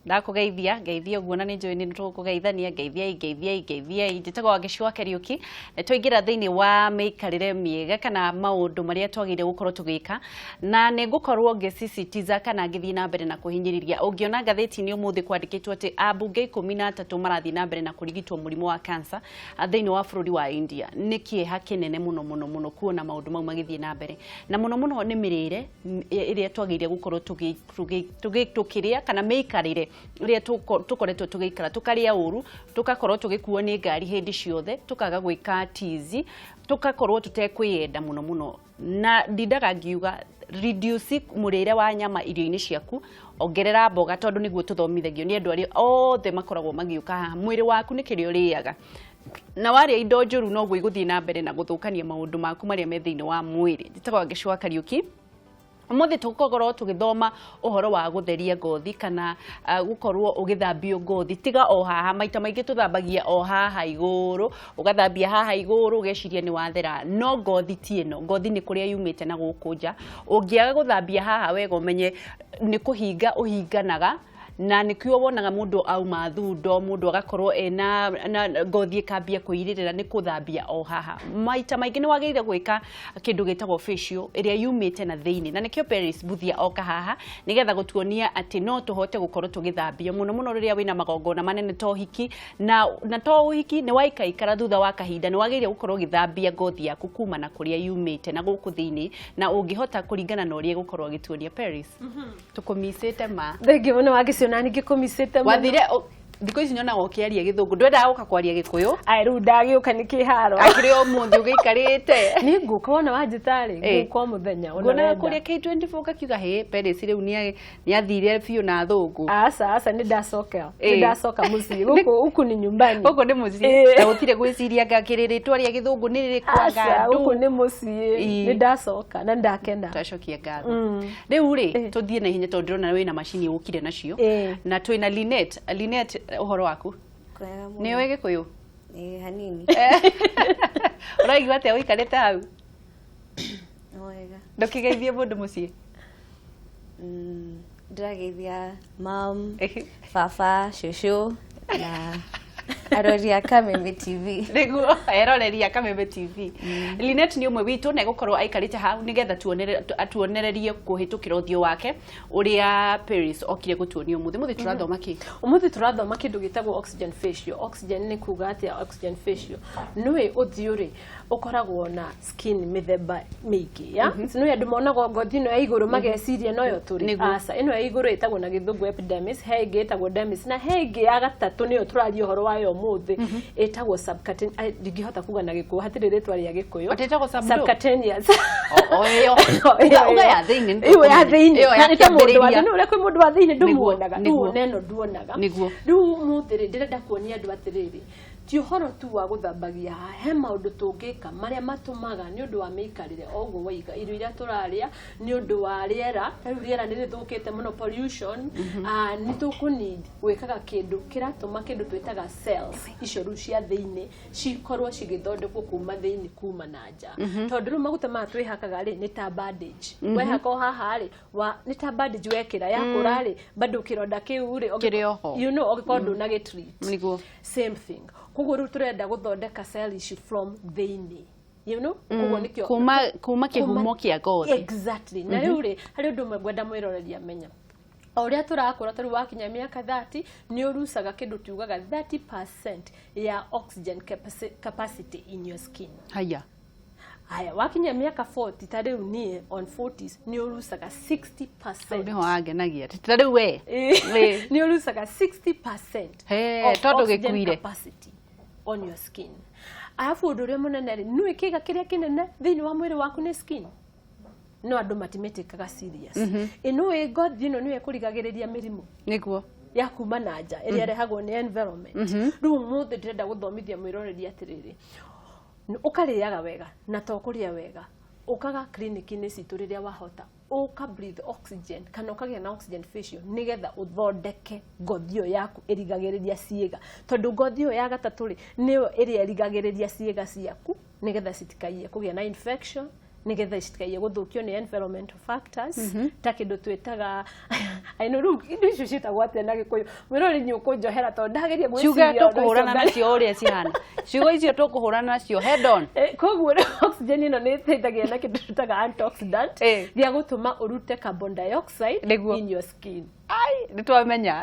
ndakugeithia ngeithia guo na ninjui ni tukugeithania ngeithia njitagwo Gĩcua Kariuki na tũingira thĩiniĩ wa mĩikarĩre mĩega kana maũndũ marĩa twagĩrĩire gũkorwo tũgĩka na nĩ ngũkorwo ngĩsisitiza kana ngĩthiĩ na mbere na kũhinyĩrĩria ũngiona ngathĩti-inĩ ũmũthĩ kwandĩkĩtwo atĩ ambunge 13 marathiĩ na mbere na kũrigitwo mũrimũ wa cancer thĩiniĩ wa bũrũri wa India nĩ kĩeha kĩnene mũno kuona maũndũ mau magĩthiĩ na mbere na mũno nĩ mĩrĩre ĩrĩa twagĩrĩire gũkorwo tũkĩrĩa kana mĩikarĩre ria tukoretwo tugikara tukaria uru tukakorwo tugikuo ni ngari hindi ciothe tukaga gwika tizi tukakorwo tutekwiyenda muno na ndindaga ngiuga reduce murire wa nyama irio-ini ciaku ongerera mboga tondu niguo tuthomithagio ni andu ari othe makoragwo magiuka haha mwiri waku ni kirio riaga na waria indo njuru no gwe guthii na mbere na guthukania maundu maku maria me thiini wa mwiri njitagwo Gĩcua Kariuki Ũmũthĩ tũkorwo tũgĩthoma ũhoro wa gũtheria ngothi kana gũkorwo ũgĩthambio ngothi tiga o haha maita maingĩ tũthambagia o haha igũrũ ũgathambia haha igũrũ ũgeciria nĩ wathera no ngothi ti ĩno ngothi nĩ kũrĩa yumĩte na gũkũ nja ũngĩaga gũthambia haha wega ũmenye nĩ kũhinga ũhinganaga na nikio wonaga mundu auma thundo mundu agakorwo ena ngothi ikambia kuiririra ni kuthambia o haha maita maingĩ ni wagĩrĩire gwĩka kĩndũ gĩtagwo facial ĩrĩa yumĩte na thĩinĩ na nikio Paris buthia oka haha nigetha gũtuonia atĩ no tũhote gũkorwo tũgĩthambia mũno rĩrĩa wĩna magongona manene to hiki na to hiki ni waikaikara thutha wa kahinda ni wagĩrĩire gũkorwo gĩthambia ngothi yaku kuma na kũrĩa yumĩte na gũkũ thĩinĩ na ũngĩhota kũringana na ũrĩa gũkorwo gĩtuonia Paris tũkũmicĩte ma thengi mũno wagĩcio na ningĩ kũmicĩte mũno wathire thikũ ici nyona gũkĩaria gĩthũngũ ndwendaga gũka kwaria gĩkũyũ rĩu ndagĩũka nĩ kĩharo akĩrĩ ũmũthĩ ũgĩikarĩte nĩ ngũka wona wanjĩtarĩ ngũka mũthenya ngona kũrĩa K24 kakiuga he Paris rĩu nĩ athire biũ na thũngũ aca nĩ ndacoka mũciĩ gũkũ nĩ nyumbani gũkũ nĩ mũciĩ na gũtirĩ gwĩciria ngakĩrĩrĩtwa rĩa gĩthũngũ nĩ rĩrĩkwaga gũkũ nĩ mũciĩ nĩ ndacoka na ndakenda twacokia ngatho rĩu rĩ tũthiĩ na hinya tondũ ndĩrona wĩna macini ũkire nacio na twĩna Linet uhoro waku kwega mũno ni wege kuyu hanini uraigua te uikarite hau wega ndukigeithie mundu mucii ndirageithia mam baba shosho na aroria Kameme TV niguo eroreria Kameme TV Linet ni umwe witu na gukorwo aikarite hau nigetha tuonererie kuhitukira uthio wake uria Paris okire gutuonia umuthi turathoma ki umuthi turathoma kindu gitagwo oxygen facial oxygen ni kuga atia oxygen facial nui uthiuri ukoragwo na skin mithemba mingi ya nui andu monaga ngothi no ya iguru mageciria noyo turi aca ino ya iguru itagwo na githungu epidermis he ingi itagwo dermis na he ingi ya gatatu niyo turaria uhoro wayo umuthi itagwo subcutaneous ndingihota kuga na gikuyu hatire ritwa ria gikuyu atitagwo subcutaneous uga ya thiini iyo ya thiini na nita mundu wa thiini ule kwi mundu wa thiini ndumuonaga neno nduonaga riu umuthi ndirenda kuonia andu atiriri ti uhoro tu wa guthambagia he maundu tungika maria matumaga ni undu wa miikarire oguo waiga irio iria turaria ni undu wa riera ni rithukite muno pollution ni tukunid gwikaga kindu kiratuma kindu twitaga cells icio ru cia thiini cikorwo cigithondekwo kuma thiini kuma na nja tondu ru maguta ma twihakaga ri ni ta bandage wehako haha ri ni ta bandage wekira yakura ri bado kironda kiu ri you know ogikorwo na getreat same thing kugo ru turenda guthondeka cell issue from thiini you know kugo nikyo kuma kihumo kia ngothi exactly na riu ri hari undu mwe ngwenda mwiroreria menya oria turakura tari wakinya miaka 30 ni urusaga kindu tugaga 30% ya oxygen capacity in your skin haya wakinya miaka 40 tari ni on 40s ni urusaga 60% ndio wangenagia tari we ni urusaga 60% he tondu gikuire capacity on your skin alafu nduria munene ni ikiga kiria kinene thiini wa mwiri waku ni skin no andu matimetikaga serious ino ngothi ino niwe kurigagiriria mirimu niguo ya kuma na nja iria rehagwo ni environment riu muthi ndirenda guthomithia mwiroreri atiriri ukariaga wega na to kuria wega ukaga clinic-ini citu riria wahota uka breathe oxygen kana ukagia na oxygen facial nigetha uthondeke ngothi yo yaku irigagiriria ciiga tondu ngothi yo ya gatatu ri niyo iria irigagiriria ciiga ciaku nigetha citikaiye kugia na infection nigetha citikaye guthukio ni environmental factors ta kindu twitaga aino ru indu icio citagwo atia na Gikuyu mwirori nyukunjohera to ndageria gwiciria ciuga tukuhurana nacio uria cihana ciugo icio tukuhurana nacio head on koguo oxygen ino ni iteithagia na kindu twitaga antioxidant gĩa gutuma urute carbon dioxide in your skin ai nitwamenya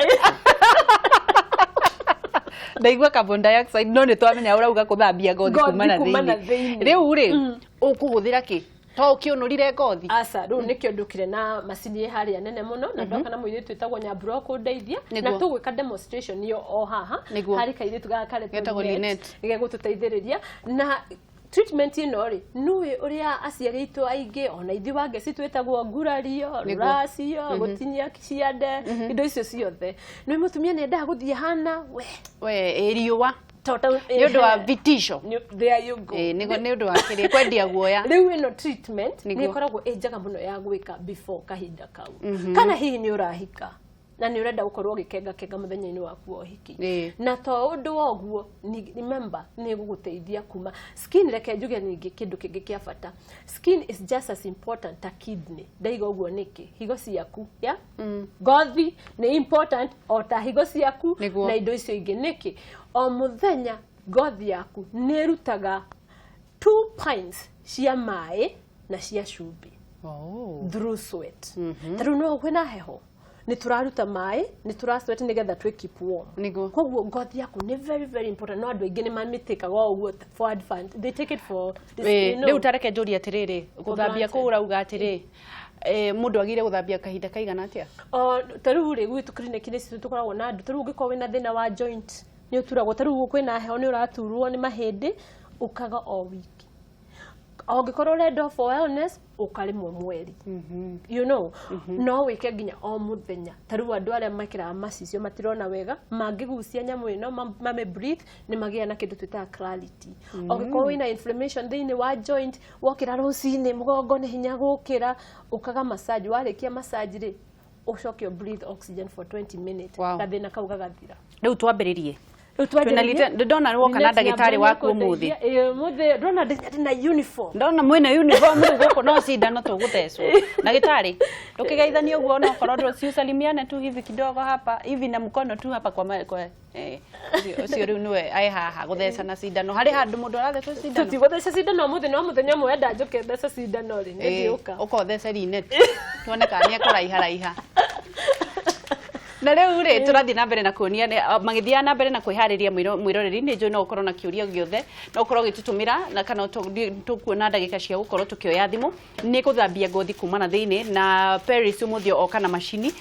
ndaigua carbon dioxide no nitwamenya urauga kuthambia ngothi kumana thiini riu ri ukuhuthira ki to ukionurire ngothi asa riu nikio ndukire na macini haria nene muno na ndoka na muire twitagwo nyambura kundeithia na tugwika demonstration yo o haha hari kaire tugakare ge gututeithiriria na treatment ino ri nuwe uria aciari itu aingi ona ithi wange citwetagwo ngurario ruracio gutinia ciande indo icio ciothe no mutumia nenda guthie hana we eriwa ni undu wa vitisho there you go ni undu wa kiri kwendia guoya riu ino treatment ni koragwo enjaga muno ya gwika before kahinda kau kana hihi ni urahika na ni urenda gukorwo gikenga muthenya-ini waku wa hiki na to undu woguo remember ni guguteithia kuma skin reke njuge ningi kindu kingi kia bata skin is just as important ta kidney ndaiga uguo niki higo ciaku ya ngothi ni important o ta higo ciaku na indo icio ingi niki o muthenya ngothi yaku ni rutaga 2 pints cia mai na cia cumbi through sweat taru no kwena heho ni turaruta mai ni turasweat nigetha twi keep warm koguo ngothi yaku ni very very important no andu aingi ni mamitikaga uguo for advantage they take it for riu tareke njuri atiriri guthambia ku urauga atiri mundu agire guthambia kahinda kaigana atia taru ri gwitu clinic ni citu tukoragwo na andu taru ungikwa wina thina wa joint ni uturagwo taru kwina heho ni uraturwo ni mahindi ukaga o wiki ongikorwo urenda for wellness ukarimwe mweri you know no wike nginya o muthenya taru andu aria makira macicio matirona wega mangigucia nyamu ino mame breathe ni magia na kindu twita clarity ongikorwo wina inflammation thini wa joint wokira rucini mugongo ni hinya gukira ukaga massage warikia massage ri ucoke breathe oxygen for 20 minutes gathina kau gagathira riu twambiririe ndona woka na ndagitari waku umuthi muthi ndona ndina uniform ndona mwina uniform guko no cindano tuguthecwo ndagitari tukigeithania uguo no korwo usalimiane tu hivi kidogo hapa hivi na mkono tu hapa kwa ucio riu niwe ai haha gutheca na cindano hari handu mundu arathecwo cindano tutigutheca cindano muthi no muthenya mwe enda njuke theca cindano ri ngiuka ukotheceri-ine tuone kana ni akoraiha na riu ri turathi na mbere na kuonia magithia na mbere na kwihariria mwiroreri ni njui no ukorwo na kiuria giothe no ukorwo gitutumira na kana tukuona ndagika cia gukorwo tukioya thimu ni kuthambia ngothi kumana thiini na Paris umuthio o kana machini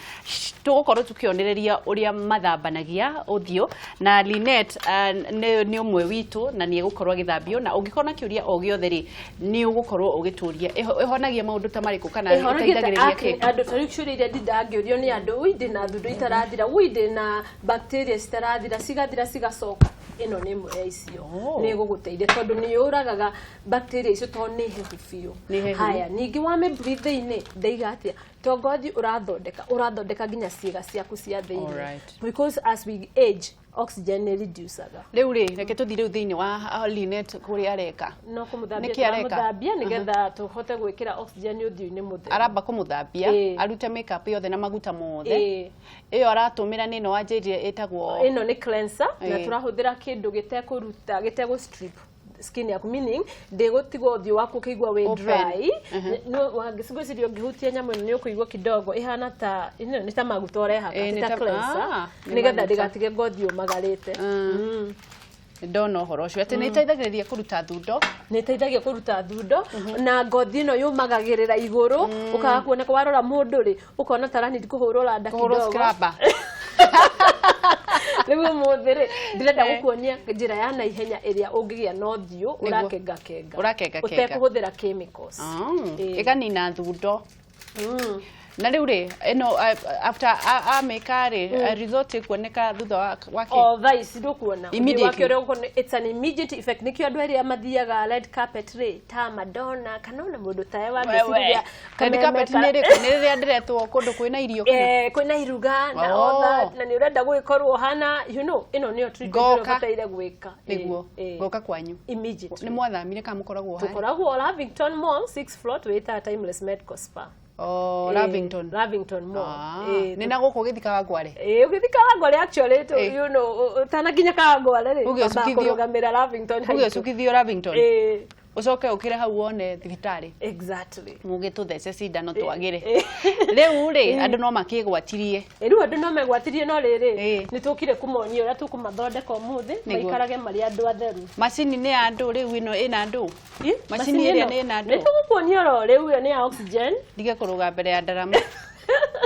tugukorwo tukionereria uria mathambanagia uthio na Linet ni umwe witu na ni gukorwo githambio na ungikorwo na kiuria o giothe ri ni ugukorwo ugituria ihonagia maundu ta mariku kana iteithagiriria ki andu tari ciuria iria ndindangiurio ni andu ndina thundu itarathira na bacteria citarathira cigathira cigacoka ino ni imwe ya icio ni guguteithia tondu ni uragaga bacteria icio to ni hehu biu haya ningi wa me breathe ini ndaiga atia to ngothi urathondeka nginya ciega ciaku cia thiini because as we age oxygen reducaga riu ri reke tuthi riu thiini wa Linet kuri areka no kumuthambia nigetha tuhote gwikira oxygen uthio-ini muthenya aramba kumuthambia arute makeup yothe na maguta mothe iyo aratumira ni no anjiri etagwo ino ni cleanser na turahuthira kindu gitekuruta gitegu strip skin yaku meaning ndegutigwo uthio waku kigwa we dry no wangicigucirio ngihutia nyamu ni ukuigwa kidogo ihana ta ino ni ta maguta oreha ta cleanser nigetha ndigatige ngothi umagarite ndona horo cio ati ni iteithagiriria kuruta thundo na ngothi ino yumagagirira iguru ukaga kuoneka warora mundu ri ukona tarani ndikuhurura nda kidogo riu muthiri ndirenda gukuonia njira ya na ihenya iria ungigia no thiu urakenga utekuhuthira chemicals iganina thundo Na rĩu rĩ ĩno after ameka rĩ result ĩkuoneka thutha wake thaa ici ndũkuona wake ũrĩa it's an immediate effect nĩkĩo andũ arĩa mathiaga red carpet rĩ ta Madonna kana ona mũndũ tae wa meciria red carpet nĩ rĩrĩa ndĩretwo kũndũ kwĩna irio kwĩna iruga na otha na nĩ ũrenda gwĩkorwo hana ĩno nĩyo treatment ũbataire gwĩka nĩguo ngoka kwanyu immediate nĩ mwathamire kama mũkoragwo haya tũkoragwo Lavington Mall 6th floor twĩta Timeless Medical Spa Lavington Mall nĩ na gũkũ gĩthikaga ngware ũgĩthikaga ngware actually utanakinya ka ngware rĩ ũgĩcukithio Lavington ũgĩcukithio Lavington ucoke ukire hau wone thibitarĩ exactly mugĩtũthece cindano twagĩre rĩu rĩ andũ no makĩgwatirie rĩu andũ no megwatirie no rĩrĩ nĩ tũkire kũmonia ũrĩa tũkũmathondeka ũmũthĩ maikarage marĩ andũ atheru macini nĩ ya andũ rĩu ĩno ĩna andũ macini ĩrĩa nĩ ĩna andũ nĩ tũgũkuonia ro rĩu ĩyo nĩ ya oxygen ndige kũrũga mbere ya ndarama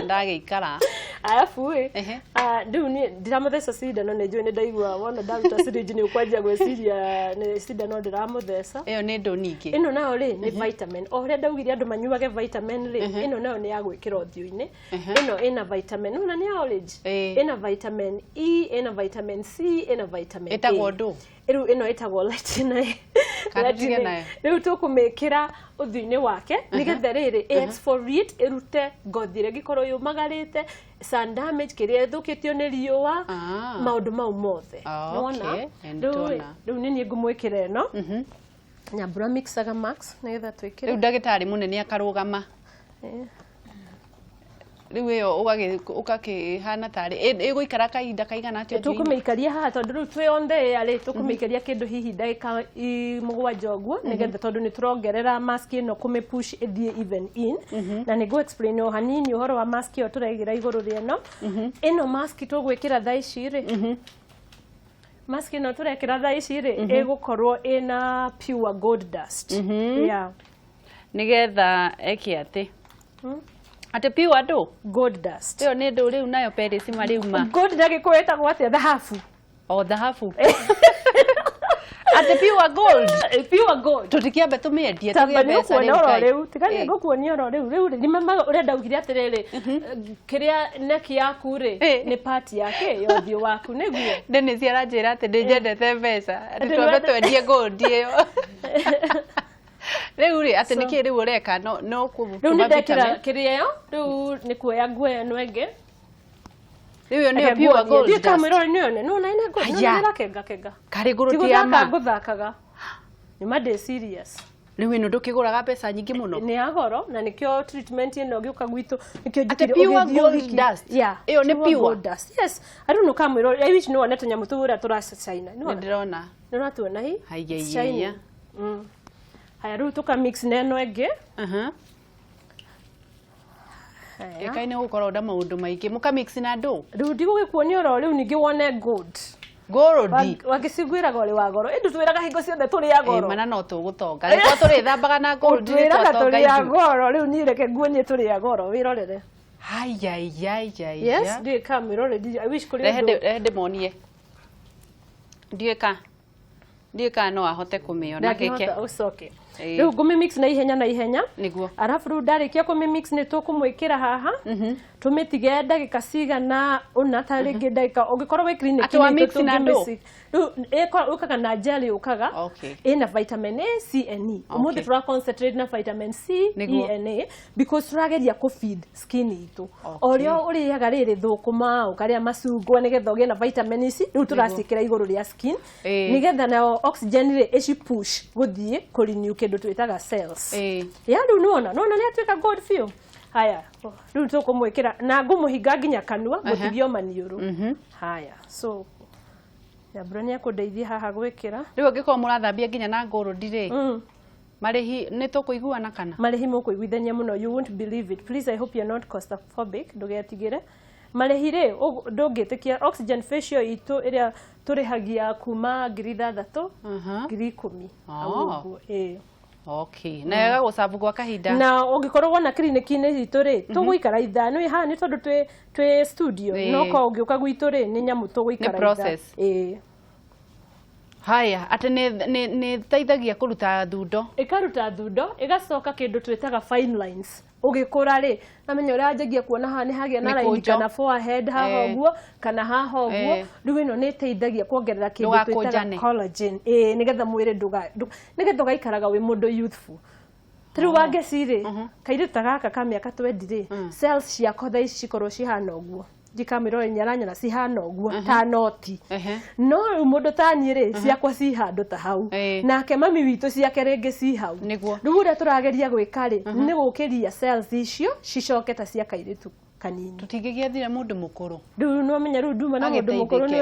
ndagĩikara alafu rĩu niĩ ndiramutheca cindano nĩ njũĩ nĩ ndaigua wona ndaruta syringe nĩ ũkwanjia gwĩciria nĩ cindano ndĩramutheca ĩyo nĩ ndũ ningĩ ĩno nayo rĩ nĩ vitamin o ũrĩa ndaugire andũ manyuage vitamin rĩ ĩno nayo nĩ ya gwĩkĩra ũthiũ-inĩ ĩno ĩna vitamin ona nĩ ya orange ĩna vitamin E ĩna vitamin C ĩna vitamin A ĩtagwo ndũ rĩu ĩno ĩtagwo retinol rĩu tũkũmĩkĩra ũthiũ-inĩ wake nĩgetha rĩrĩ exfoliate ĩrute ngothi ĩrĩa ĩngĩkorwo yumagarĩte sun damage kĩrĩa ĩthũkĩtio nĩ riũa maũndũ mau mothe nĩwona rĩu nĩ niĩ ngũmwĩkĩra ĩno nyambura mixaga max nĩgetha twĩkĩre rĩu ndagĩtarĩ mũnene akarũgama rĩu ĩyo ũgakĩhana tarĩ ĩgũikara kahinda kaigana atĩa tũkũmĩikaria haha tondũ rĩu twĩ on the air rĩ tũkũmĩikaria kĩndũ hihi ndagĩka 7 ũguo nĩgetha tondũ nĩ tũrongerera mask ĩno kũmĩpush ĩthiĩ even in na nĩ ngũ explain o hanini ũhoro wa mask ĩyo tũraigĩra igũrũ rĩeno ĩno mask tũgwĩkĩra thaa ici rĩ mask ĩno tũrekĩra thaa ici rĩ ĩgũkorwo ĩna pure gold dust nĩgetha eke atĩ ate pure ndũ gold dust ĩyo nĩ ndũ rĩu nayo Paris mariuma gold ndagĩkũyũ ĩtagwo atĩa thahabu thahabu ate pure gold tũtikĩambe tũmĩendie tũgĩe mbeca rĩu tigani ngũkuonia oro rĩu nĩmama ũrĩa ndaugire atĩrĩrĩ kĩrĩa neki yaku rĩ nĩ part yake ya ũthiũ waku nĩguo Dennis aranjĩra atĩ ndĩnjendete mbeca twambe twendie gold ĩyo rĩu rĩ atĩ nĩkĩ rĩu ũreka no rĩu nĩ ndekĩra kĩrĩa ĩyo rĩu nĩ kuoya nguo ĩno ĩngĩ rĩu ĩyo nĩyo pure gold thiĩ kamera-inĩ yone nona ĩna gold nona kenga karĩ ngũrũ tia ma ngũthakaga nĩma ndĩ serious rĩu ĩno ndũkĩgũraga mbeca nyingĩ mũno nĩ ya goro na nĩkĩo treatment ĩno gĩũka gwitũ nĩkĩo njĩkire pure gold dust ĩyo nĩ pure gold dust yes I don't know kamera I wish no one tũnyamũ tũu ũrĩa tũracaina nĩ ndĩrona nĩ ũratuona hi haiya haya rĩu tũka mix na ĩno ĩngĩ ĩkaine gũkorwo nda maũndũ maingĩ mũka mix na ndũ rĩu ndigũgĩkuonia oro rĩu ningĩ wone gold wagĩciguĩraga ũrĩ wa goro ĩndũ twĩraga hingo ciothe tũrĩ ya goro mana no tũgũtonga rĩrĩa tũrĩthambaga na gold twĩraga tũrĩ ya goro rĩu niĩ reke nguonie tũrĩ ya goro wĩrorere yes ndiĩ kamera already I wish kũrĩ ũndũ ndĩmonie ndiĩka no ahote kũmĩona gĩke ucoke rĩu ngũmĩ mix na ihenya nĩguo arabu rĩu ndarĩkia kũmĩ mix nĩ tũkũmwĩkĩra haha tũmĩtige ndagĩka cigana ũna ta rĩngĩ ndagĩka ũngĩkorwo wĩ clinic rĩu ũkaga na jelly ũkaga ĩna vitamin A, C and E ũmũthĩ tũra concentrate na vitamin C, E and A because tũrageria kũ feed skin itũ ũrĩa ũrĩaga rĩrĩ thũkũma ũkarĩa macungwa nĩgetha ũgĩe na vitamin ici rĩu tũraciĩkĩra igũrũ rĩa skin nĩgetha nayo oxygen rĩ ĩci push gũthiĩ kũrenew kĩndũ twĩtaga cells ya rĩu nĩwona nĩ atuĩka gold biũ haya rĩu tũkũmwĩkĩra na ngũmũhinga nginya kanua mũtigio maniũrũ haya so nyambura nĩ akũndeithia haha gwĩkĩra rĩu angĩkorwo mũrathambia nginya na gold rĩ marĩhi nĩ tũkũiguana kana marĩhi mũkũiguithania mũno you won't believe it please I hope you're not claustrophobic ndũgetigĩre marĩhi rĩ ndũngĩtĩkia oxygen facial itũ ĩrĩa tũrĩhagia kuma 6,000 10,000 okay na yega gũcabu gwa kahinda na ũngĩkorwo wona clinic-inĩ itũ rĩ tũgũikara ithano haha nĩ tondũ twĩ studio no ko ũngĩũka gwitũ rĩ nĩ nyamũ tũgũikara process haya ate ne teithagia kuruta thundo ikaruta thundo igacoka kindu twitaga fine lines ugikura ri amenya uri anjagia kuona haha ni hagia na line kana forehead haha guo kana haha guo riu ino ni teithagia kuongerera kindu twitaga collagen nigetha mwiri nigetha gaikaraga wi mundu youthful Triu wangeciri kairitu gaka ka miaka 20 ri cells cia kotha ici cikorwo cihana uguo jikamiro nyaranya cihana uguo ta noti no mundu tani ri ciakwa ci handu ta hau nake mami witu ciake ringi ci hau riu ria turageria gwika ri ni gukiria cells icio cicoketa cia kairitu kanini tutingigiathire mundu mukuru riu no menya riu nduma na mundu mukuru ni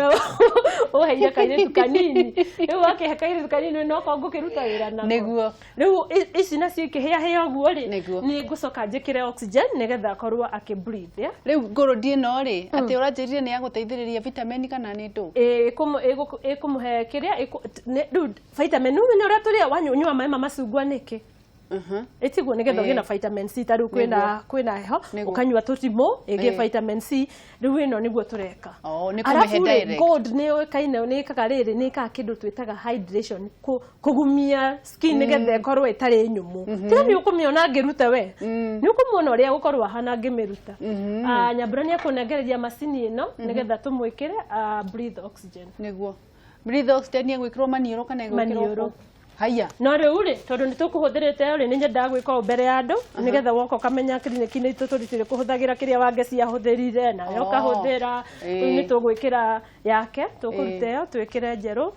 uheire kairitu kanini riu wake kairitu kanini no ko ngukiruta wira nako niguo riu ici na cikihia hia guo ri ni ngucoka njikire oxygen nigetha akorwo akibreathe riu nguru die no ri ati uranjirire ni aguteithiriria vitamin kana ni ndu ikumuhe kiria riu vitamin ni uria turia wanyunywa mai macungwa niki etiguo nigetha ugina vitamin C taru kwina heho ukanywa tutimo ige vitamin C riu ino niguo tureka ni kumehe direct gold ni kaine ni ikaga riri ni ikaga kindu twitaga hydration kugumia skin nigetha ikorwo itari nyumu tiga ni ukumiona ngiruta we ni ukumuona uria gukorwo hana ngimiruta nyambura ni akunengereria macini ino nigetha tumwikire breathe oxygen niguo breathe oxygen ni gwikirwo manioro kana gwikirwo haya no riu ri tondu ni tukuhuthirite ri ni nyendaga gwika mbere ya andu nigetha woko kamenya kliniki ni tuturitire kuhuthagira kiria wange cia huthirire na yo kahuthira ni tugwikira yake tukuruta yo twikire njeru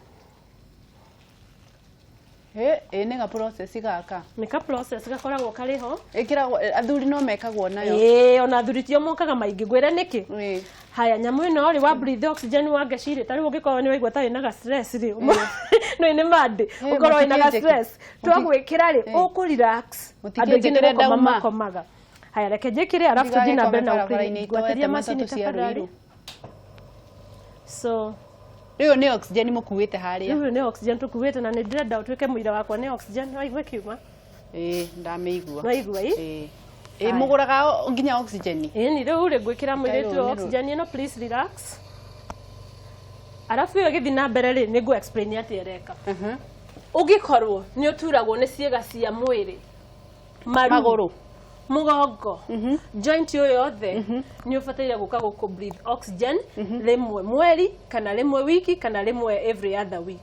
ni ga process gaka ni ka process gakoragwo kariho ikira athuri no mekagwo nayo ona athuri tio mokaga maingi gwira niki haya nyamu ino ri wa breathe oxygen wange ciri tari ugikorwo ni waigwa tari na ga stress ri no ine mad ukorwo ina ga stress twagwikira ri uku relax mutikijikire dauma komaga haya reke njikire arafu tuthina mbere na gwatiria macini tafadhali so riu ni oxygen mukuwite haria riu ni oxygen tukuwite na ni ndirenda utwike muira wakwa ni oxygen waigwe kiuma ndameigua waigwa muguraga nginya oxygen ni riu ri gwikira muiritu oxygen ino please relax arafu yo githina mbere ri ni go explain ati ereka ugikorwo ni uturagwo ni ciega cia mwiri maguru mugongo joint yo yothe ni ufatira guka guko breathe oxygen rimwe mweri kana rimwe wiki kana rimwe every other week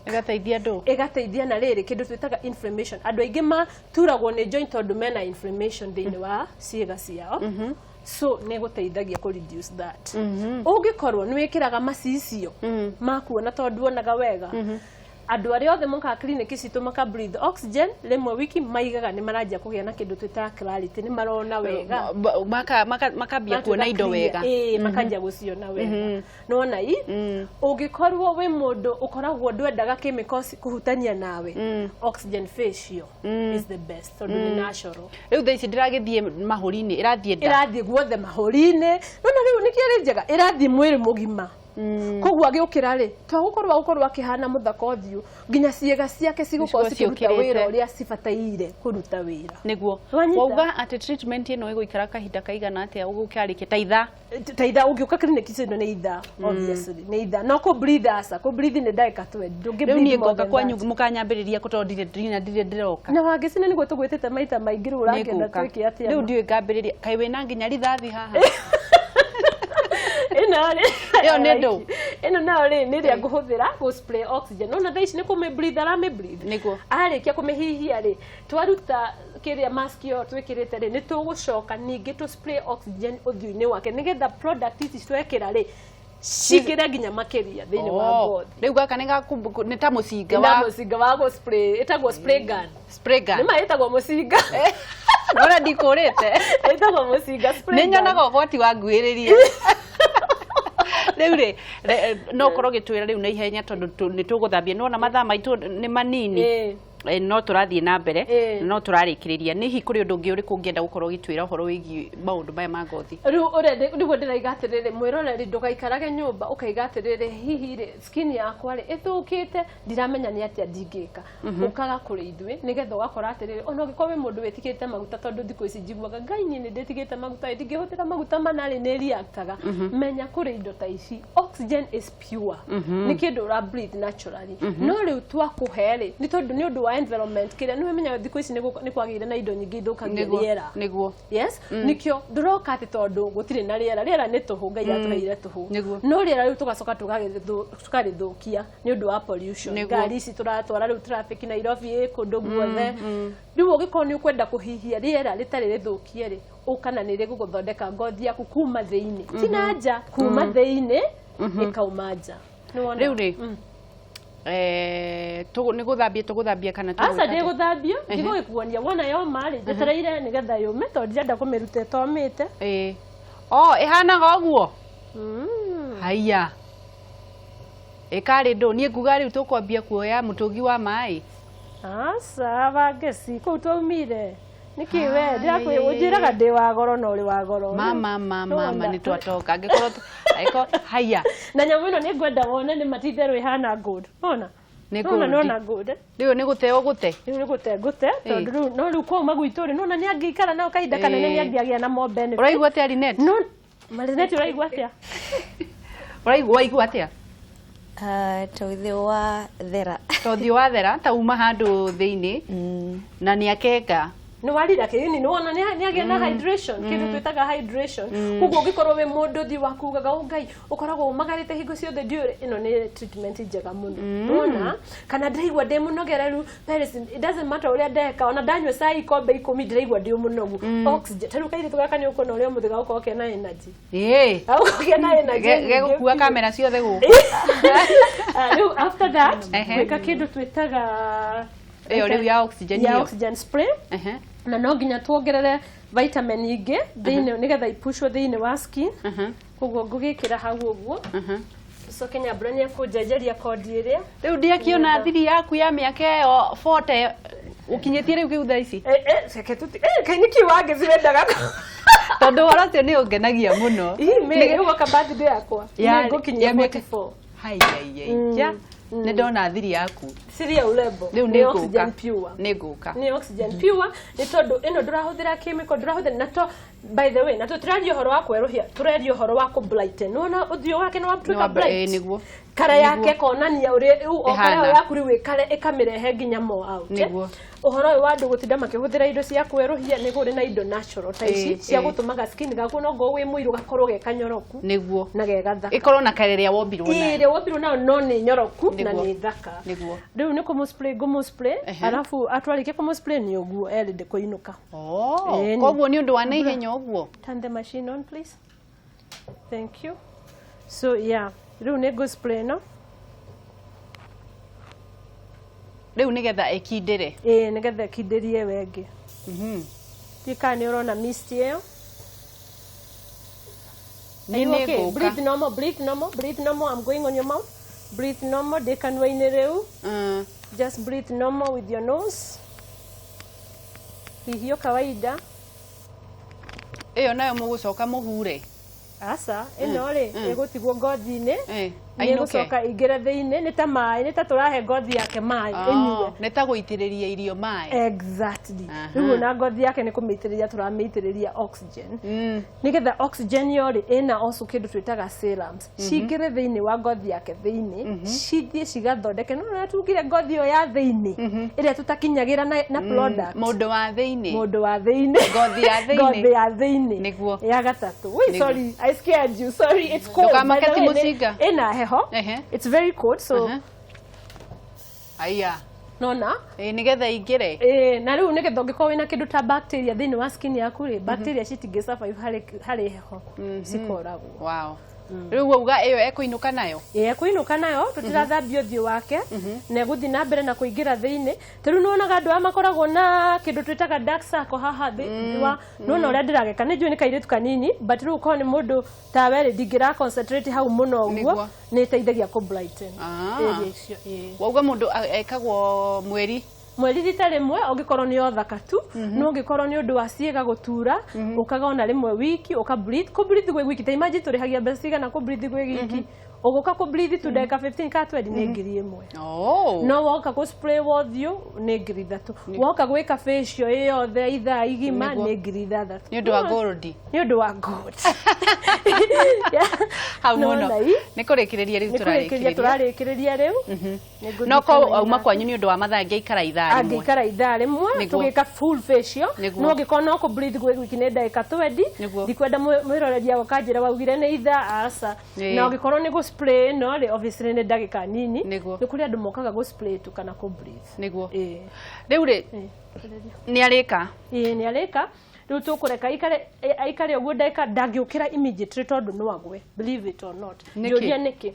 igateithia na riri kindu twitaga inflammation andu aingi maturagwo ni joint tondu mena inflammation thiini wa ciega ciao so ne guteithagia ku reduce that ungikorwo ni wikiraga macicio makuona tondu onaga wega andu aria othe moka kliniki citu maka breathe oxygen rimwe wiki maigaga ni maranjia kugia na kindu twita clarity ni marona wega makambia kuona indo wega makanjia guciona wega nona ungikorwo wi mundu ukoragwo ndwendaga chemicals kuhutania nawe oxygen facial is the best tondu ni natural riu thaici ndiragithie mahuri-ini irathie guothe mahuri-ini nona riu nikiri njega irathie mwiri mugima kogwa giukira ri twagukorwo akihana muthaka uthiu nginya ciega ciake cigukorwo cikiruta wira uria cibataire kuruta wira niguo wauga ati treatment ino iguikara kahinda kaigana atia ugukiarikia taitha ugiuka kliniki cino ni itha obviously ni itha no ku breathe asa ku breathe ni ndagika 20 ndungi breathe ni ngoka kwanyu mukanyambiriria kutondire ndina ndiroka na wangicina niguo tugwitite maita maingi ru urangenda twiki atia riu ndiwe ngambiriria kai wina nginya rithathi haha iyo nendo ino nayo ri ni ria nguhuthira ku spray oxygen no na thaici ni kume breathe arame breathe niguo arikia kumihihia ri twaruta kiria mask yo twikirite ri ni tugucoka ningi tu spray oxygen uthiu-ini wake nigetha product ici twekira ri cikire nginya makiria thiini wa ngothi riu gaka ni ta mucinga wa go spray etagwo spray gun ni maitagwo mucinga nora ndikurite etagwo mucinga spray ni nyonaga ugwati wa nguiririe riu ri no korwo gitwira riu na ihenya tondu ni tuguthambia nona mathaa maitu ni manini no tũrathiĩ na mbere no tũrarĩkĩrĩria nĩ kũrĩ ũndũ ũngĩ ũrĩkũ ũngĩenda gũkorwo ũgĩtwĩra ũhoro wĩgiĩ maũndũ maya ma ngothi rĩu ndĩraiga atĩrĩrĩ mwĩroreri ndũgaikarage nyũmba ũkaiga atĩrĩrĩ hihi rĩ skin yakwa rĩ ĩthũkĩte ndiramenya nĩ atĩa ndingĩka ũkaga kũrĩ ithuĩ nĩgetha ũgakora atĩrĩrĩ ona ũngĩkorwo wĩ mũndũ wĩtigĩte maguta tondũ thikũ ici njiguaga Ngai niĩ nĩ ndĩtigĩte maguta ndingĩhũthĩra maguta manarĩ nĩ reactaga menya kũrĩ indo ta ici oxygen is pure nĩ kĩndũ ũra breathe naturally no rĩu twakũhe rĩ nĩ tondũ nĩ ũndũ wa environment kĩrĩa nĩ wĩmenyaga thikũ ici nĩ kwagĩire na indo nyingĩ ithũkagia rĩera nĩguo yes nĩkĩo ndũroka atĩ tondũ gũtirĩ na rĩera nĩ tũhũ Ngai atũheire tũhũ no rĩera rĩu tũgacoka tũkarĩthũkia nĩ ũndũ wa pollution ngari ici tũratwara rĩu traffic Nairobi kũndũ guothe rĩu ũngĩkorwo nĩ ũkwenda kũhihia rĩera rĩtarĩ rĩthũkie rĩ ũkana nĩ rĩgũthondeka ngothi yaku kuma thĩinĩ ti na nja kuma thĩinĩ ĩkauma nja rĩu rĩ nĩ gũthambia kana aca ndĩgũthambio ndigũgĩkuonia wona yoma rĩ njetereire nĩgetha yũme tondũ ndirenda kũmĩruta ĩtomĩte ĩhanaga ũguo haiya ĩkarĩ ndũ niĩ nguga rĩu tũkwambia kuoya mũtũngi wa maĩ aca bangeci kũu twaumire nĩkĩ we ndĩrakwĩra ndĩ wa goro na ũrĩ wa goro mama nĩ twatoka angĩkorwo haiya na nyamũ ĩno nĩ ngwenda wone nĩ matitherũ ĩhana gold ona nona gold rĩu nĩ gũte ũgũte rĩu nĩ gũte tondũ rĩu no rĩu kwa magwitũ rĩ nona nĩ angĩikara nao kahinda kanene nĩ angĩagĩa na more benefit ũraigua atĩa Linet no Linet ũraigua atĩa waigua atĩa tũthiũ wa thera ta uma handũ thĩinĩ na nĩ akenga nĩ warira kĩini nĩ wona nĩ agĩa na hydration kĩndũ twĩtaga hydration koguo ũngĩkorwo wĩ mũndũ thi wakugaga Ngai ũkoragwo umagarĩte hingo ciothe ndiũrĩ ĩno nĩ treatment njega mũno wona kana ndĩraigua ndĩ mũnogereru it doesn't matter ũrĩa ndeka ona ndanyua cai ikombe 10 ndĩraigua ndĩ mũnogu oxygen tarĩu kairĩtu gaka nĩ ũkuona ũrĩa mũthĩ gagokorwo kena energy kena energy gegũkua kamera ciothe gũkũ rĩu after that gwĩka kĩndũ twĩtaga ĩyo rĩu ya oxygen spray na no nginya tuongerere vitamin ingĩ thĩinĩ nĩgetha ipushwo thĩinĩ wa skin koguo ngũgĩkĩra hau ũguo coke nyambura nĩ kũnjenjeria kondi ĩrĩa rĩu ndiakĩona thiri yaku ya mĩaka ĩyo 40 ũkinyĩtie rĩu kĩu thaa ici kaĩ nĩ kiu wangĩcirendaga tondũ ũhoro ũcio nĩ ũngenagia mũno nĩ gũka birthday yakwa nĩ ngũkinyia 44 haiya nĩ ndona thiri yaku Siria urembo nĩ oxygen pure nĩ ngũka nĩ oxygen pure nĩ tondũ ĩno ndũrahũthĩra chemical ndũrahũthĩra na to by the way na tũtiraria ũhoro wa kwerũhia tũreria ũhoro wa kũblighten wona ũthiũ wake nĩ watuĩka bright nĩguo kara yake konania ũrĩa rĩu kara yaku rĩu ĩkare ĩkamĩrehe nginya more out nĩguo ũhoro ũyũ wa andũ gũtinda makĩhũthĩra indo cia kwerũhia nĩ kũrĩ na indo natural ta ici cia gũtũmaga skin gaku no ngo wĩ mũirũ gakorwo ge kanyoroku nĩguo na ge gathaka ĩkorwo na karĩrĩa wombirwo nayo ĩrĩa wombirwo nayo no nĩ nyoroku na nĩ thaka rĩu nĩ kũmũ-spray ngũmũ-spray arabu atwarĩkia kũmũ-spray nĩ ũguo erĩndĩ kũinũka koguo nĩ ũndũ wa naihenya ũguo turn the machine on please thank you so yeah rĩu nĩ ngũ-spray no rĩu nĩgetha ĩkindĩre nĩgetha ĩkindĩrie wengĩ tika nĩ ũrona mist ĩyo nĩ breathe normal breathe normal I'm going on your mouth breathe normal ndĩkanua-inĩ rĩu just breathe normal with your nose hihio kawaida ĩyo nayo mũgũcoka mũhure aca ĩno rĩ ĩgũtigwo ngothi-inĩ nĩ gũcoka ingĩre thĩinĩ nĩ ta maĩ nĩ ta tũrahe ngothi yake maĩ ĩnyue nĩ ta gũitĩrĩria irio maĩ exactly rĩu na ngothi yake nĩ kũmĩitĩrĩria tũramĩitĩrĩria oxygen nĩgetha oxygen yo rĩ ĩna also kĩndũ twĩtaga serums cingĩre thĩinĩ wa ngothi yake thĩinĩ cithiĩ cigathondeke no natungire ngothi ĩyo ya thĩinĩ ĩrĩa tũtakinyagĩra na product mũndũ wa thĩinĩ ngothi ya thĩinĩ nĩguo ya gatatũ wait sorry I scared you sorry it's cold ndũkamaketi mũcinga ĩna heho it's very cold so aya nona nĩgetha ingĩre na rĩu nĩgetha ũngĩkorwo wĩna kĩndũ ta bacteria thĩinĩ wa skin yaku rĩ bacteria citingĩ survive harĩ heho cikoragwo wow rĩu uga ĩyo ekũinũka nayo ekũinũka nayo tũtirathambia ũthiũ wake na egũthiĩ na mbere na kũingĩra thĩinĩ tarĩu nĩwonaga andũ aya makoragwo na kĩndũ twĩtaga dark circle haha thĩ wa nĩwona ũrĩa ndĩrageka nĩ njũĩ nĩ kairĩtu kanini but rĩu ũkorwo nĩ mũndũ ta we rĩ ndingĩra concentrate hau mũno ũguo nĩ ĩteithagia kũ brighten wauga mũndũ ekagwo mweri mweri rita rimwe ungikorwo ni othaka tu no ungikorwo ni undu wa ciega gutura ukaga ona rimwe wiki uka breathe ku breathe gwe wiki ta imagine turihagia mbeca cigana ku breathe gwe wiki uguka ku breathe tu ndeka 15 ka 20 ni ngiri imwe no woka ku spray wothiu ni ngiri 3 woka gwika facial yothe itha igima ni ngiri 3 ni undu wa gold hau muno ni kurikiriria riu turarikiriria riu no ko auma kwanyu ni undu wa mathangi ikara ithaa rimwe tugika full facial no ngikona no ku breathe gwe wiki ni ndeka 20 ndikwenda mwiroreria gukanjira waugire ni ithaa asa no ngikorwo ni gu spray no ri obviously ni ndagika nini ni kuri andu mokaga gu spray tu kana ku breathe niguo riu ri ni arika ni arika riu tukureka aikare uguo ndagika ndangiukira immediately tondu no agwe believe it or not njuria niki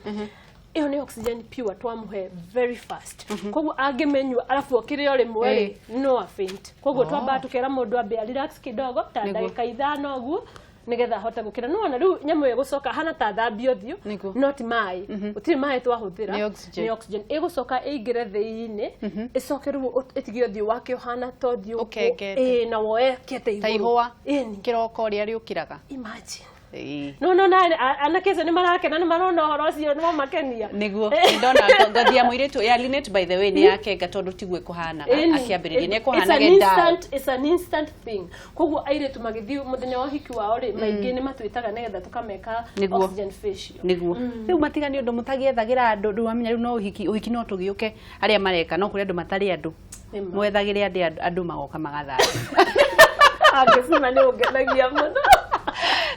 iyo ni oxygen pure twamuhe very fast koguo angimenywa alafu okire ore mwere no faint koguo twamba tukera mundu ambe relax kidogo ta ndagika 5 uguo nigetha hota gukira no na riu nyamu igucoka hana ta thambio thiu not mai utiri mai twahuthira ni oxygen igucoka ingire thiini icoke riu itigio thiu wake hana to thiu na woe kete iguru taihwa kiroko ria riukiraga imagine no ana kesa ni marakena ni marona horo cio no makenia niguo ndona ngothi ya muiritu ya Linet by the way ni yake gatondu tigwe kuhana akiambiriria ni kuhana genda it's an instant thing koguo airitu magithii muthenya wa hiki wao ri maingi ni matwitaga nigetha tukameka oxygen facial niguo riu matiga ni undu mutagiethagira andu ndu wamenya riu no uhiki no tugiuke aria mareka no kuri andu matari andu mwethagire andu magoka magathara agicima ni ungenagia muno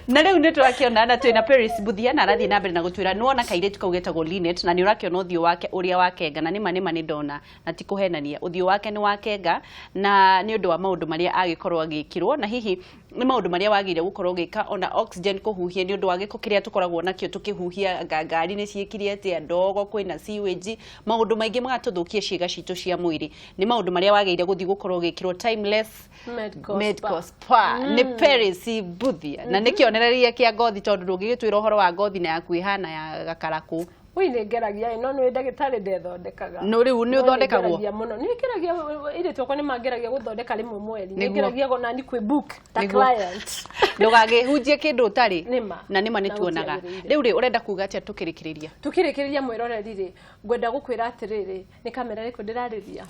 na riu ni turakiona na twina Paris Buthia na arathie na mbere na gutwira nuona kairitu kaugetagwo Linet na ni urakiona uthio wake uria wakenga na nima ni ndona na ti kuhenania uthio wake ni wakenga na ni undu wa maundu maria agikorwo agikirwo na hihi ni maundu maria wagire gukorwo gika ona oxygen kuhuhia ni undu wa giko kiria tukoragwo nakio tukihuhia ngari ni ciikirie ati ndogo kwina sewage maundu maingi magatuthukia ciiga citu cia mwiri ni maundu maria wagire guthii gukorwo gikirwo timeless medical spa ni Paris Buthia na nikionereria kia ngothi tondu ndungigitwira uhoro wa ngothi na yaku ihana ya gakaraku wi ni ngeragia no ni ndagitari ndethondekaga no riu ni uthondekagwo muno ni ngeragia ile twakwa ni mangeragia guthondeka rimwe mweri ni ngeragia go nani kwi book ta client ndugagihunjie kindu utari na nima nituonaga riu ri urenda kuga atia tukirikiriria mwiroreri ri ngwenda gukwira atiriri ni kamera riko ndirariria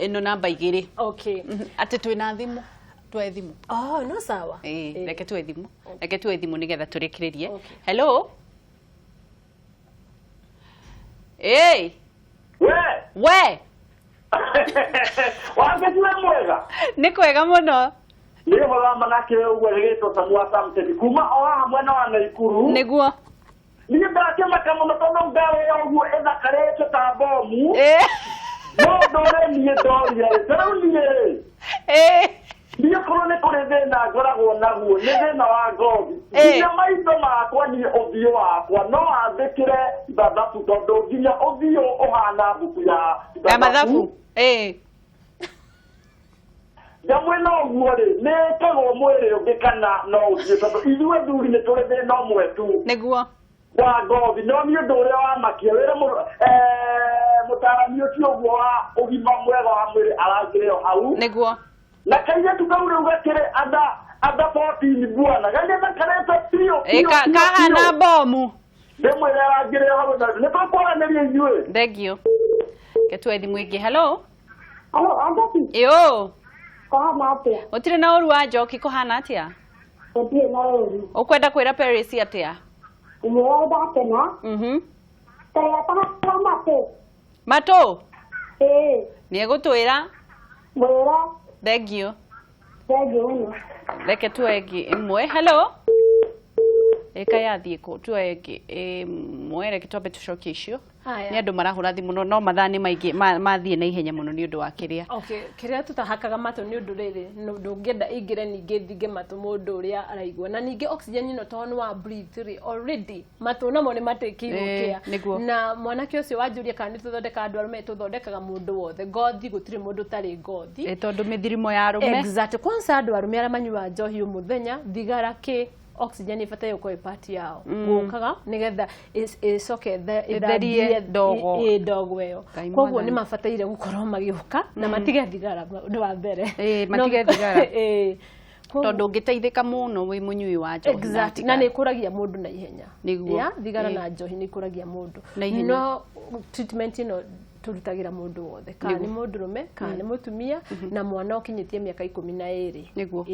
ino namba 2 okay ati twina thimu twa thimu no sawa reke twa thimu nigetha turikiririe hello hey we wangetiwe mwega ni kwega muno ni mwega manake uwe rito samwa samte kuma oha hamwe na Naikuru niguo ni ndakema kama mtono ngawe yangu eza kareto ta bomu no dore ni doria tarauni ndiyo korone kore na goragwo naguo ni thina wa ngothi ni maitho makwa ni uthio wakwa no athikire thathabu tondu nginya uthio uhana buku ya mathabu jamwe no guore ne kago mwere ugikana no uthio tondu ithuĩ thuri ni turi thina umwe tu niguo wa ngothi no ni undu uria wa makia wira mutarani ucio guo wa ugima mwega wa mwiri arangire hau niguo na kaya tukaure ugakire ada 14 bwana gande na kareta trio kahana bomu demwe ya ngire habo na ne pakora nerie njue thank you ketwe thimu ingi hello andati yo kahana atia utire na uru wa njoki kuhana atia utire na uru ukwenda kwira Paris atia umwenda tena taya ta mato ni gutwira mwera thank you no reke tuegi imwe hello eka yathie ko tuegi mwere kitobe tucokie icio ni andu marahura thimu no mathani maingi mathie na ihenya muno ni undu wa kiria okay kiria tutahakaga mato ni undu riri ndungenda ingire ninge thinge mato mundu uria araigwa na ninge oxygen ino tonu wa breathe already mato namo ni matekirukea na mwanake ucio wanjuria kana tuthondeka andu arume tuthondekaga mundu wothe ngothi gutiri mundu tari ngothi tondu mithirimo ya arume exactly kwanza andu arume ara manyua njohi umuthenya thigara ki oxygen ifatayo kwa ipati yao gukaga nigetha icoke itherie ndogo iyo koguo ni mafataire gukorwo magiuka na matige thigara wa mbere matige thigara tondu ngiteithika muno wi munyui wa njohi exactly na ni kuragia mundu na ihenya ya thigara na njohi ni kuragia mundu no treatment ino turutagira mundu wothe kana ni mundurume kana ni mutumia na mwana ukinyitie miaka 12 niguo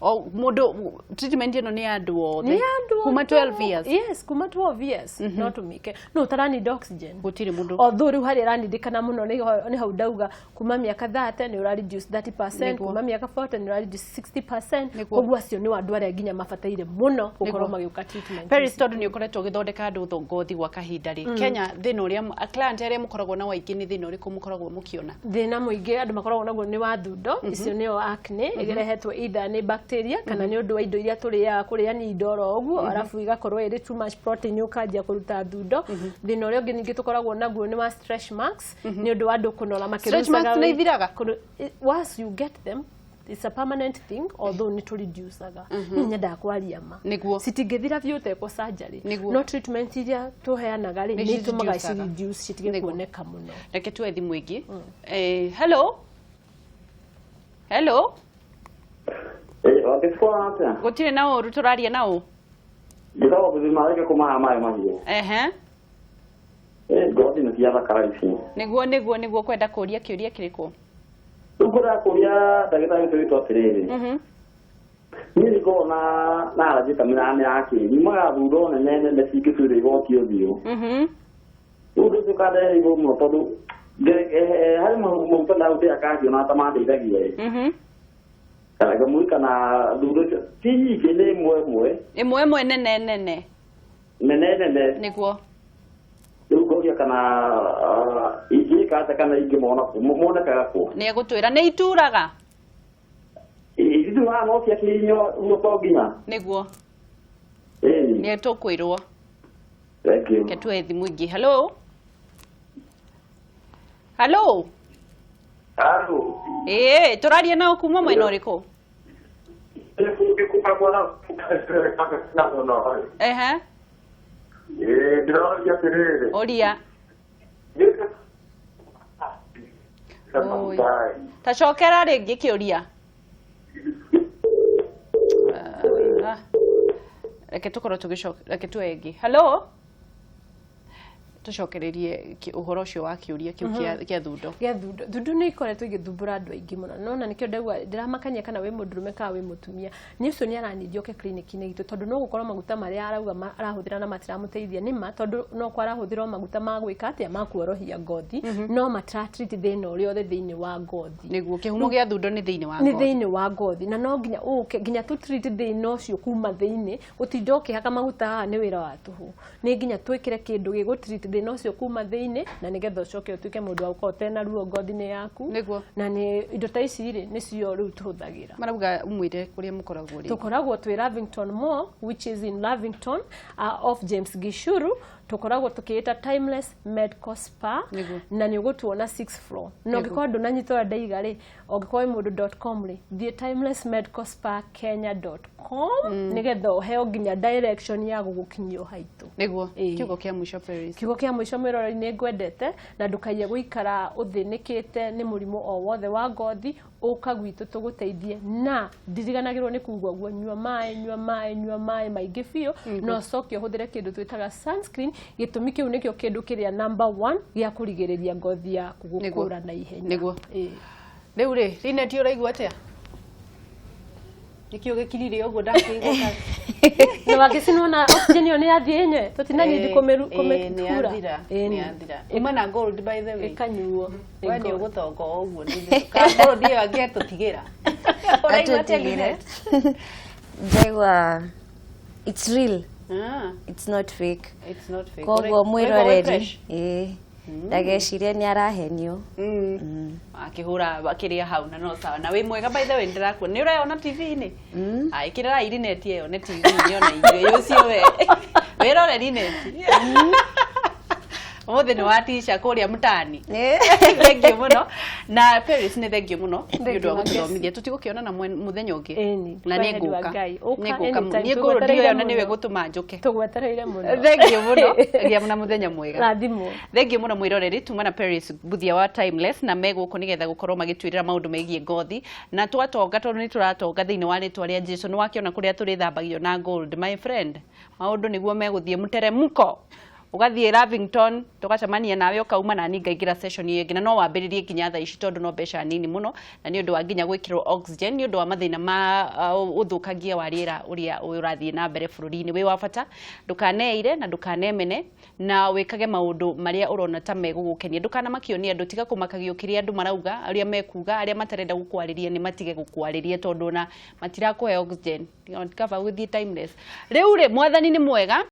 o mundu treatment ino ni andu wothe kuma 12 years yes kuma 12 years no tumike no tarani oxygen gutiri mundu although ri hari randikana muno ni hau dauga kuma miaka 30 ni ura reduce 30% kuma miaka 40 ni ura reduce 60% koguo acio ni wandu aria nginya mafataire muno gukorwo magiuka treatment Peristodo ni ukoretwo githondeka andu ngothi gwa kahinda ri Kenya thina uria client aria mukoragwo na waingi ni thina uriku mukoragwo mukiona thina muingi andu makoragwo naguo ni wa thundo icio nio acne igerehetwo either ni bacteria kana ni undu wa indo iria turiya kuria ni indoro uguo arafu igakorwo iri too much protein ukanjia kuruta thundo thina uria ungi ningi tukoragwo naguo ni wa stretch marks ni undu wa andu kunora makirusaga stretch marks ni ithiraga once you get them it's a permanent thing although ni to reduce aga nyenda kwaria ma citingithira biu te ko surgery no treatment iria tuheanaga ri ni tumaga ci reduce citige kuoneka muno reke tuwe thimu ingi hello wakifua gutire na uru turaria na u ndirawo buzima reke kumaha mai mahiyo ngothi ni cia thakara ici niguo kwenda kuria kiuria kiriko ukura kuria ndagitari twitwo atiriri ni ko na rajita minane yake ni maga thuro nene nene cikithuri goti uthio udu tukade ibo mo tondu hari mo mpenda uti akaji na tamande idagie kana muika na thuro ti kile imwe nene niguo ugogia kana igika kana igimona kaga ko ni gutwira ni ituraga idu no cia kinyo no toginya niguo ni tukwirwo thank you ke tuethi mwingi hello turaria nao kuma mwena uriku ndiraria tiriri oria tacokera ringi kiuria reke tukorwo tugicoka reke tuengi hello tucokererie uhoro ucio wa kiuria kiu kia thundo ni ikoretwo igithumbura andu aingi muno nona nikio ndagwa ndiramakania kana we mundurume ka we mutumia ni ucio ni aranithio ke clinic-ini gitu tondu no gukorwo maguta maria arauga arahuthira na matiramuteithia nima tondu no kwa arahuthira maguta ma gwika atia ma kuorohia ngothi no matratreat thina uria othe thiini wa ngothi niguo kihumo gia thundo ni thiini wa ngothi ni thiini wa ngothi na no nginya nginya tu treat thina ucio kuma thiini gutinda ukihaka maguta ni wira wa tuhu ni nginya twikire kindu gigutreat thina ucio kuma thiini na nigetha ucoke utuike mundu wa ukotena na ruo ngothi-ini yaku na ni indo ta ici ri ni cio riu tuhuthagira marauga umwire kuria mukoragwo ri tukoragwo twi Lavington Mall which is in Lavington off James Gishuru tukoragwo tukiita Timeless Medical Spa na ni ugutuona 6th floor no ngikwa ndunanyitwa ndaiga ri ongikwa mundu.com ri the timelessmedicalspa.kenya.com nigetha heo nginya direction ya gugukinyio haitu niguo kiugo kia mwisho Paris kiugo kia mwisho mwirori ni ngwendete na ndukaye guikara uthinikite ni murimu o wothe wa ngothi uka gwitu tuguteithie na ndiriganagirwo ni kugwa guo nyua mai maingi biu no coke uhuthire kindu twitaga sunscreen gitumi kiu nikio kindu kiria number 1 gia kurigiriria ngothi yaku gukura na ihenya niguo riu ri rine ti uraigua atia nikio gikirire uguo ndakiguka no wagicinwo na oxygen yo ni athienye tutinani ndikumeru ni athira uma na gold by the way kanyuo wani ugutonga uguo ka gold yo agietutigera uraigua atia Njegwa it's real it's not fake koguo mwiroreri ndageciria ni arahenio akihura bakiria hau na no sawa na wi mwega by the way ndirakuona ni urayona TV-ini ikirira irineti iyo ni TV ni ona iyo cio we wiroreri neti Ũmũthĩ nĩ watisha kũrĩa mtaani. Thengiũ mũno. Na Paris nĩ thengiũ mũno nĩ ũndũ wa gũtũthomithia. Tũtigũkĩonana mũthenya ũngĩ. Na nĩ ngũka. Niĩ ngũrũndio na nĩwe gũtũma njũke. Tũgwetereire mũno. Thengiũ mũno. Gĩa na mũthenya mwega. Rathimo. Thengiũ mũno mwĩroreri tuma na Paris buthia wa Timeless na megũkũ nĩgetha gũkorwo magĩtwĩrĩra maũndũ megiĩ ngothi na twatonga tondũ nĩ tũratonga thĩinĩ wa rĩtwa rĩa Jesũ nĩ wakĩona kũrĩa tũrĩthambagio na gold my friend maũndũ nĩguo megũthiĩ mũteremko ugathiĩ Lavington tũgacemania nawe ũkauma na ni ngaingĩra session ĩngĩ na no wambĩrĩrie nginya thaa ici tondũ no mbeca nini mũno na nĩ ũndũ wa nginya gwĩkĩrwo oxygen nĩ ũndũ wa mathĩna ma ũthũkangia wa rĩera ũrĩa ũrathiĩ na mbere bũrũri-inĩ wĩ wa bata ndũkaneire na ndũkanemene na wĩkage maũndũ marĩa ũrona ta megũgũkenia ndũkanamakio nĩ andũ tiga kũmakagio kĩrĩa andũ marauga arĩa mekuga arĩa matarenda gũkwarĩria nĩ matige gũkwarĩria tondũ na matirakũhe oxygen tikaba gũthiĩ Timeless rĩu rĩ mwathani nĩ mwega